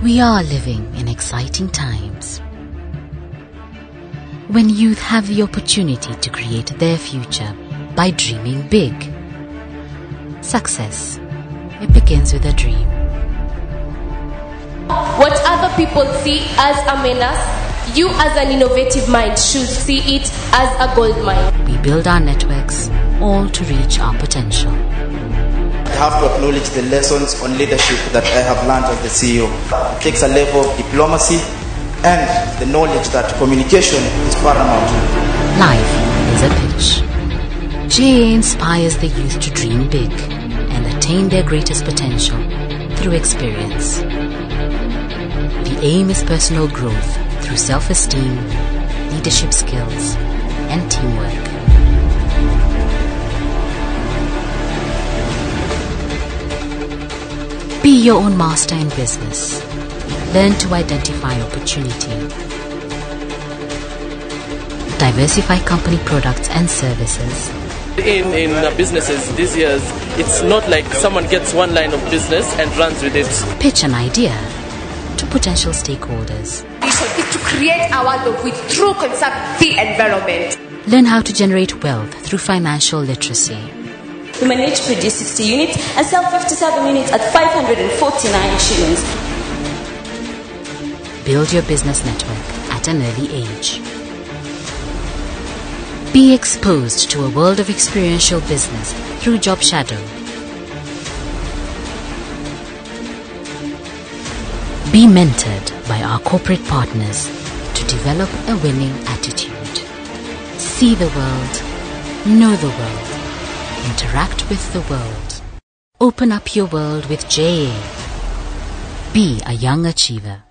We are living in exciting times when youth have the opportunity to create their future by dreaming big. Success, it begins with a dream. What other people see as a menace, you as an innovative mind should see it as a gold mine. We build our networks, all to reach our potential. I have to acknowledge the lessons on leadership that I have learned as the CEO. It takes a level of diplomacy and the knowledge that communication is paramount. Life is a pitch. JA inspires the youth to dream big and attain their greatest potential through experience. The aim is personal growth through self-esteem, leadership skills, and teamwork. Be your own master in business. Learn to identify opportunity. Diversify company products and services. In businesses these years, it's not like someone gets one line of business and runs with it. Pitch an idea to potential stakeholders. Is to create a world of with true concept the environment. Learn how to generate wealth through financial literacy. We manage to produce 60 units and sell 57 units at 549 shillings. Build your business network at an early age. Be exposed to a world of experiential business through Job Shadow. Be mentored by our corporate partners to develop a winning attitude. See the world, know the world, interact with the world. Open up your world with JA. Be a young achiever.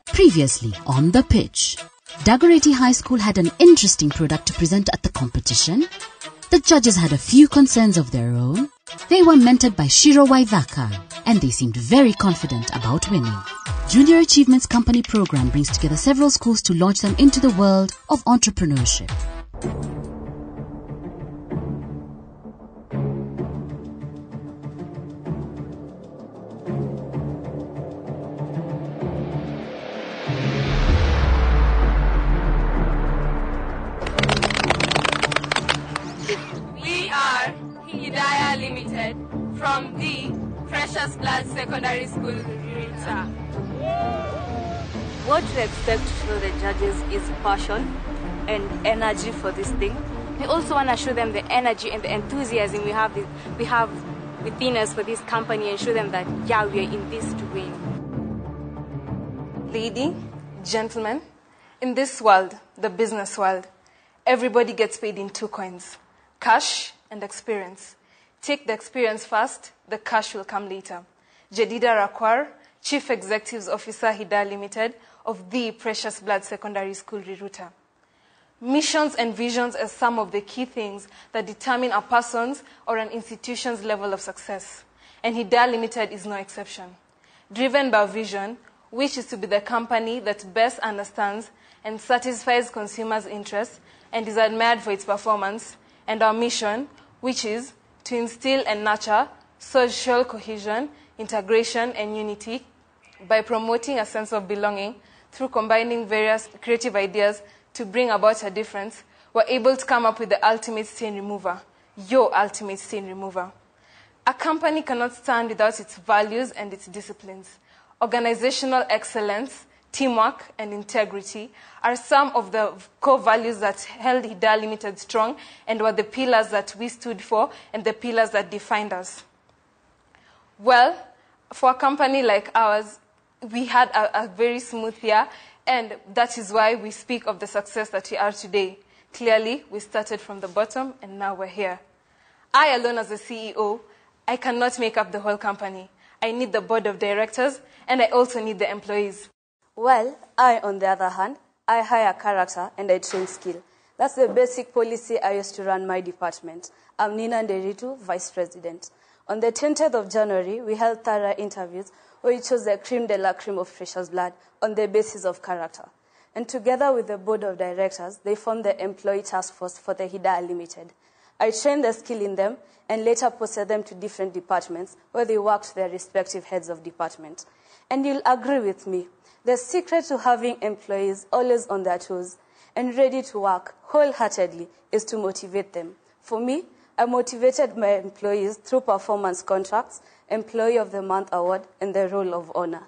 Previously on The Pitch, Dagoretti High School had an interesting product to present at the competition. The judges had a few concerns of their own. They were mentored by Shiro Waithaka, and they seemed very confident about winning. Junior Achievements Company program brings together several schools to launch them into the world of entrepreneurship. We are Hidaya Limited from the Precious Blood Secondary School, Rita. What we expect from the judges is passion and energy for this thing. We also want to show them the energy and the enthusiasm we have within us for this company and show them that, yeah, we are in this to win. Lady, gentlemen, in this world, the business world, everybody gets paid in 2 coins, cash and experience. Take the experience first, the cash will come later. Jedida Rakwar, Chief Executive Officer Hidaya Limited of the Precious Blood Secondary School, Riruta. Missions and visions are some of the key things that determine a person's or an institution's level of success. And Hidaya Limited is no exception. Driven by vision, which is to be the company that best understands and satisfies consumers' interests and is admired for its performance, and our mission, which is to instill and nurture social cohesion, integration, and unity by promoting a sense of belonging through combining various creative ideas to bring about a difference. We're able to come up with the ultimate stain remover, your ultimate stain remover. A company cannot stand without its values and its disciplines. Organizational excellence, teamwork, and integrity are some of the core values that held Hidaya Limited strong and were the pillars that we stood for and the pillars that defined us. Well, for a company like ours, we had a very smooth year, and that is why we speak of the success that we are today. Clearly, we started from the bottom, and now we're here. I alone as a CEO, I cannot make up the whole company. I need the board of directors, and I also need the employees. Well, I, on the other hand, I hire character and I train skill. That's the basic policy I use to run my department. I'm Nina Nderitu, Vice President. On the 20th of January, we held thorough interviews where we chose the creme de la creme of Precious Blood on the basis of character. And together with the board of directors, they formed the employee task force for the Hidaya Limited. I trained the skill in them and later posted them to different departments where they worked with their respective heads of department. And you'll agree with me, the secret to having employees always on their toes and ready to work wholeheartedly is to motivate them. For me, I motivated my employees through performance contracts, Employee of the Month Award, and the Role of Honor.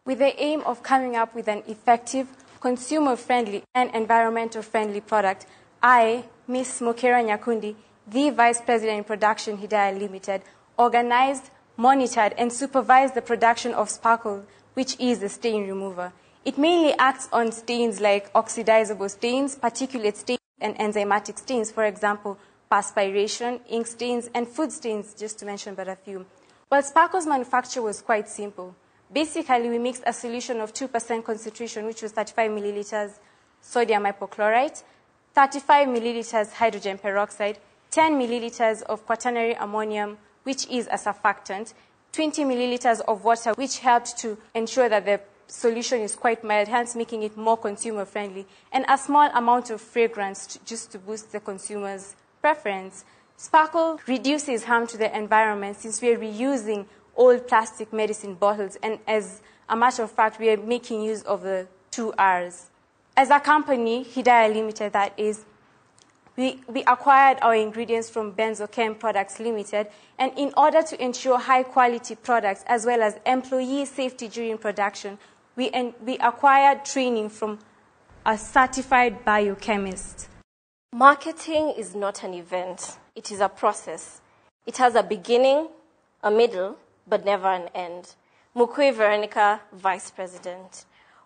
With the aim of coming up with an effective, consumer-friendly, and environmental-friendly product, I, Ms. Mokera Nyakundi, the Vice President in Production, Hidaya Limited, organized, monitored, and supervised the production of Sparkle, which is a stain remover. It mainly acts on stains like oxidizable stains, particulate stains, and enzymatic stains, for example, perspiration, ink stains, and food stains, just to mention but a few. Well, Sparkle's manufacture was quite simple. Basically, we mixed a solution of 2% concentration, which was 35 milliliters sodium hypochlorite, 35 milliliters hydrogen peroxide, 10 milliliters of quaternary ammonium, which is a surfactant, 20 milliliters of water, which helped to ensure that the solution is quite mild, hence making it more consumer-friendly, and a small amount of fragrance just to boost the consumer's preference. Sparkle reduces harm to the environment since we are reusing old plastic medicine bottles, and as a matter of fact, we are making use of the 2 R's. As a company, Hidaya Limited, that is, we acquired our ingredients from Benzochem Products Limited, and in order to ensure high-quality products as well as employee safety during production, we acquired training from a certified biochemist. Marketing is not an event. It is a process. It has a beginning, a middle, but never an end. Mukwe Veronica, Vice President.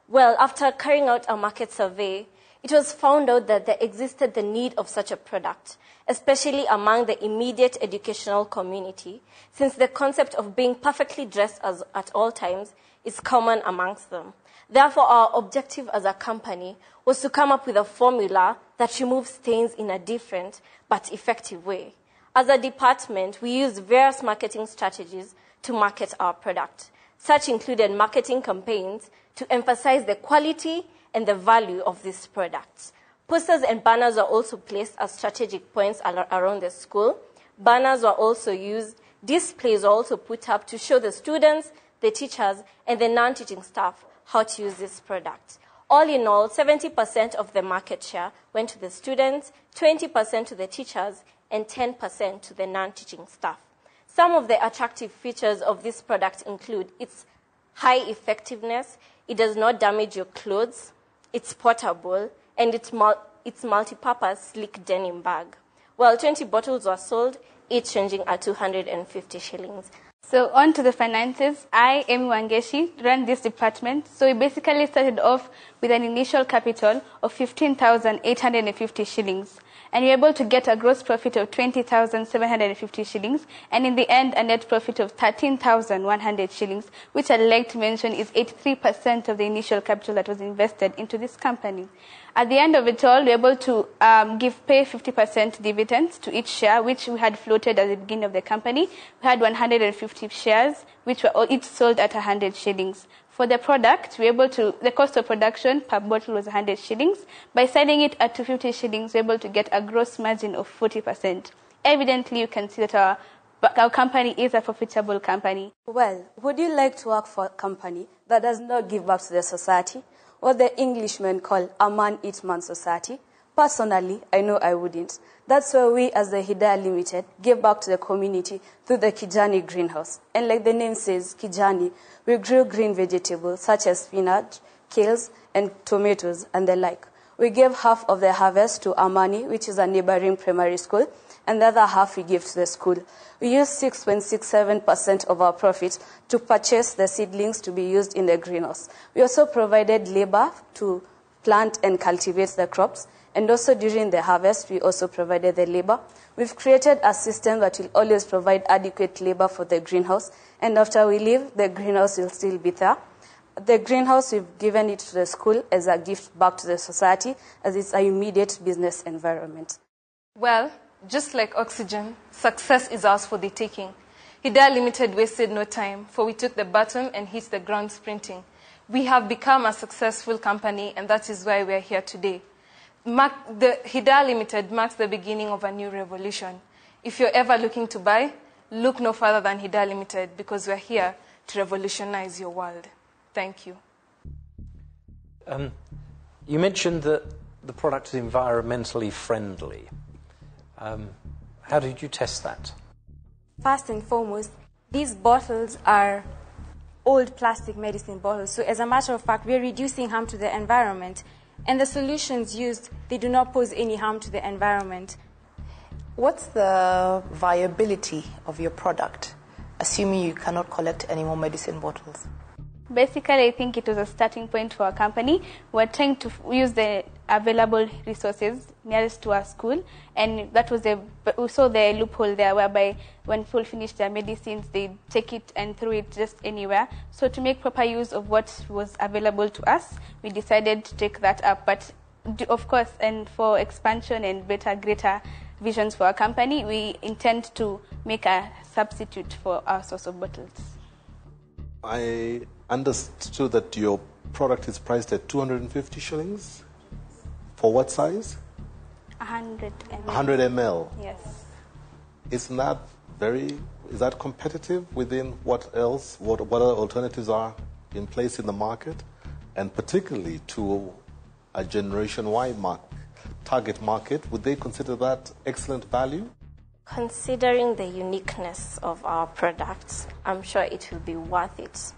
Well, after carrying out a market survey, it was found out that there existed the need of such a product, especially among the immediate educational community, since the concept of being perfectly dressed at all times is common amongst them. Therefore, our objective as a company was to come up with a formula that removes stains in a different but effective way. As a department, we used various marketing strategies to market our product. Such included marketing campaigns to emphasize the quality and the value of these products. Posters and banners were also placed as strategic points around the school. Banners were also used. Displays were also put up to show the students, the teachers, and the non-teaching staff how to use this product. All in all, 70% of the market share went to the students, 20% to the teachers, and 10% to the non-teaching staff. Some of the attractive features of this product include its high effectiveness, it does not damage your clothes, it's portable, and its multi-purpose sleek denim bag. Well, 20 bottles were sold, each ranging at 250 shillings. So on to the finances. I, Emi Wangeshi, run this department. So we basically started off with an initial capital of 15,850 shillings. And we're able to get a gross profit of 20,750 shillings. And in the end, a net profit of 13,100 shillings, which I'd like to mention is 83% of the initial capital that was invested into this company. At the end of it all, we're able to pay 50% dividends to each share, which we had floated at the beginning of the company. We had 150 shares, which were each sold at 100 shillings. For the product, the cost of production per bottle was 100 shillings. By selling it at 250 shillings, we're able to get a gross margin of 40%. Evidently, you can see that our company is a profitable company. Well, would you like to work for a company that does not give back to the society? What the Englishmen call a man-eat-man society? Personally, I know I wouldn't. That's why we, as the Hidaya Limited, give back to the community through the Kijani greenhouse. And like the name says, Kijani, we grew green vegetables such as spinach, kales, and tomatoes, and the like. We gave half of the harvest to Amani, which is a neighboring primary school, and the other half we give to the school. We use 6.67% of our profit to purchase the seedlings to be used in the greenhouse. We also provided labor to plant and cultivate the crops, and also during the harvest, we also provided the labor. We've created a system that will always provide adequate labor for the greenhouse, and after we leave, the greenhouse will still be there. The greenhouse, we've given it to the school as a gift back to the society, as it's an immediate business environment. Well, just like oxygen, success is ours for the taking. Hidaya Limited wasted no time, for we took the baton and hit the ground sprinting. We have become a successful company, and that is why we are here today. The Hidaya Limited marks the beginning of a new revolution. If you're ever looking to buy, look no further than Hidaya Limited, because we're here to revolutionize your world. Thank you. You mentioned that the product is environmentally friendly. How did you test that? First and foremost, these bottles are old plastic medicine bottles. So as a matter of fact, we're reducing harm to the environment. And the solutions used, they do not pose any harm to the environment. What's the viability of your product, assuming you cannot collect any more medicine bottles? Basically, I think it was a starting point for our company. We're trying to use the available resources nearest to our school, and that was we saw the loophole there, whereby when people finish their medicines, they take it and throw it just anywhere. So to make proper use of what was available to us, we decided to take that up. But of course, and for expansion and greater visions for our company, we intend to make a substitute for our source of bottles. I understood that your product is priced at 250 shillings. For what size? 100 ml. 100 ml. Yes. Is that competitive within what other alternatives are in place in the market? And particularly to a Generation Y target market, would they consider that excellent value? Considering the uniqueness of our products, I'm sure it will be worth it.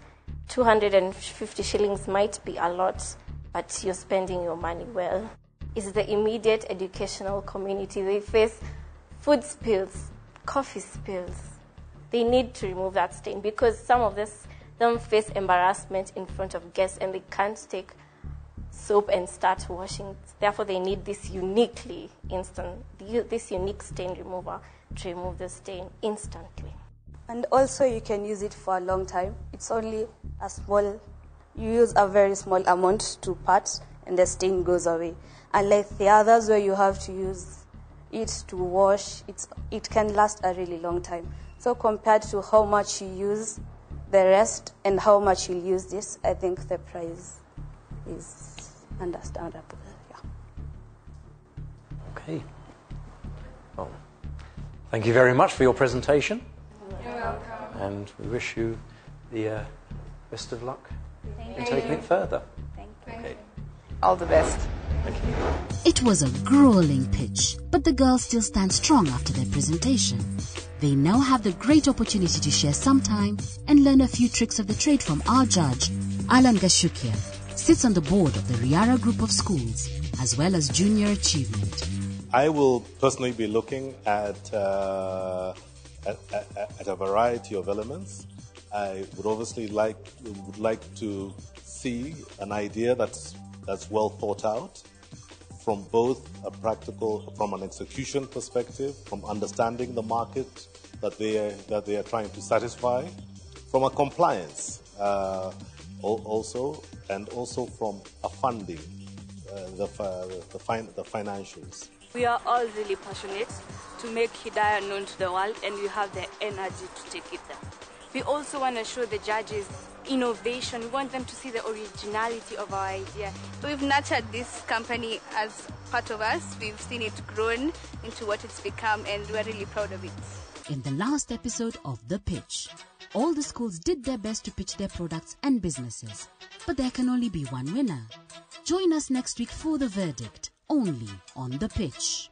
250 shillings might be a lot, but you're spending your money well. It's the immediate educational community. They face food spills, coffee spills. They need to remove that stain because some of them face embarrassment in front of guests and they can't take soap and start washing. Therefore, they need this unique stain remover to remove the stain instantly. And also you can use it for a long time. It's only you use a very small amount to pat and the stain goes away. Unlike the others where you have to use it to wash, it can last a really long time. So compared to how much you use the rest and how much you use this, I think the price is understandable. Yeah. Okay. Well, thank you very much for your presentation. You're welcome. And we wish you the best of luck in taking it further. Thank you. Okay. All the best. Thank you. It was a grueling pitch, but the girls still stand strong after their presentation. They now have the great opportunity to share some time and learn a few tricks of the trade from our judge, Alan Gashukia, sits on the board of the Riara Group of Schools, as well as Junior Achievement. I will personally be looking at a variety of elements. I would obviously like to see an idea that's well thought out, from both from an execution perspective, from understanding the market that they are trying to satisfy, from a compliance also, and also from a funding, the financials. We are all really passionate to make Hidaya known to the world, and we have the energy to take it there. We also want to show the judges innovation. We want them to see the originality of our idea. We've nurtured this company as part of us. We've seen it grown into what it's become, and we're really proud of it. In the last episode of The Pitch, all the schools did their best to pitch their products and businesses. But there can only be one winner. Join us next week for the verdict, only on The Pitch.